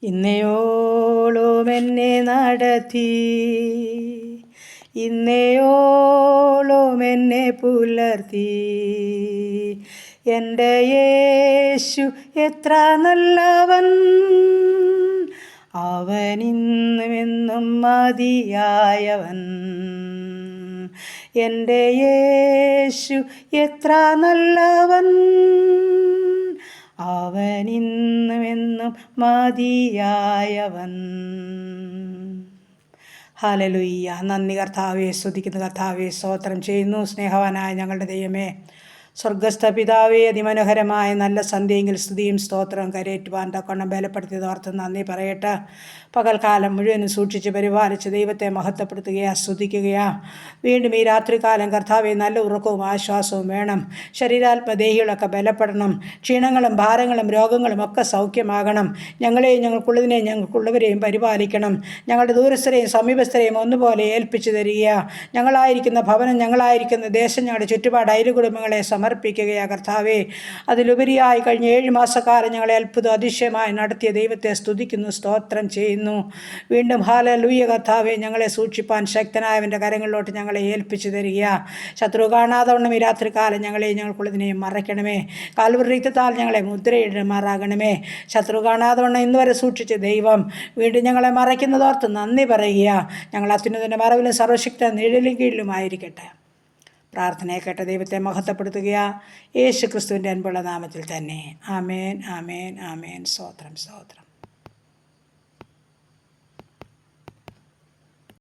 ഇന്നയോളം എന്നെ നടത്തി, ഇന്നയോളം എന്നെ പുലർത്തി. എൻ്റെ യേശു എത്ര നല്ലവൻ, അവൻ ഇന്നും എന്നും മതിയായവൻ. എൻ്റെ യേശു എത്ര നല്ലവൻ, അവൻ ഇന്നും എന്നും മതിയായവൻ. ഹല്ലേലൂയ. നന്ദി കർത്താവേ, സ്തുതിക്കുന്ന കർത്താവേ, സ്തോത്രം ചെയ്യുന്നു. സ്നേഹവാനായ ഞങ്ങളുടെ ദൈവമേ, സ്വർഗസ്ഥ പിതാവേ, അതിമനോഹരമായ നല്ല സന്ധ്യയെങ്കിൽ സ്തുതിയും സ്തോത്രവും കരയേറ്റുവാൻ തക്കൊണ്ണം ബലപ്പെടുത്തിയത് ഓർത്ത് നന്ദി പറയട്ടെ. പകൽക്കാലം മുഴുവനും സൂക്ഷിച്ച് പരിപാലിച്ച് ദൈവത്തെ മഹത്വപ്പെടുത്തുകയാ, സ്തുതിക്കുകയാ. വീണ്ടും ഈ രാത്രികാലം കർത്താവെ നല്ല ഉറക്കവും ആശ്വാസവും വേണം. ശരീരാത്മദേഹികളൊക്കെ ബലപ്പെടണം. ക്ഷീണങ്ങളും ഭാരങ്ങളും രോഗങ്ങളും ഒക്കെ സൗഖ്യമാകണം. ഞങ്ങളെയും ഞങ്ങൾക്കുള്ളതിനെയും ഞങ്ങൾക്കുള്ളവരെയും പരിപാലിക്കണം. ഞങ്ങളുടെ ദൂരസ്ഥരെയും സമീപസ്ഥരെയും ഒന്നുപോലെ ഏൽപ്പിച്ചു തരിക. ഞങ്ങളായിരിക്കുന്ന ഭവനം, ഞങ്ങളായിരിക്കുന്ന ദേശം, ഞങ്ങളുടെ ചുറ്റുപാട് അയൽ കുടുംബങ്ങളെ സമർപ്പിക്കുകയാ കർത്താവേ. അതിലുപരിയായി കഴിഞ്ഞ 7 മാസക്കാലം ഞങ്ങളെ അത്ഭുതം അതിശയമായി നടത്തിയ ദൈവത്തെ സ്തുതിക്കുന്നു, സ്തോത്രം ചെയ്യുന്നു. വീണ്ടും ഹല്ലേലൂയ കർത്താവേ, ഞങ്ങളെ സൂക്ഷിപ്പാൻ ശക്തനായവൻ്റെ കരങ്ങളിലോട്ട് ഞങ്ങളെ ഏൽപ്പിച്ചു തരിക. ശത്രു കാണാതെ വണ്ണം ഈ രാത്രികാലം ഞങ്ങളെയും ഞങ്ങൾക്കുള്ളതിനെയും മറയ്ക്കണമേ. കാൽവരി രക്തത്താൽ ഞങ്ങളെ മുദ്രയിടുമാറാകണമേ. ശത്രു കാണാതെ വണ്ണം ഇന്ന് വരെ സൂക്ഷിച്ച ദൈവം വീണ്ടും ഞങ്ങളെ മറയ്ക്കുന്നതോർത്ത് നന്ദി പറയുക. ഞങ്ങൾ അത്യുന്നതൻ്റെ മറവിലും സർവശക്ത നിഴലിൻ കീഴിലുമായിരിക്കട്ടെ. പ്രാർത്ഥനയെ കേട്ട ദൈവത്തെ മഹത്വപ്പെടുത്തുക, യേശു ക്രിസ്തുവിൻ്റെ അൻപുള്ള നാമത്തിൽ തന്നെ. ആമേൻ, ആമേൻ, ആമേൻ. സ്തോത്രം, സ്തോത്രം.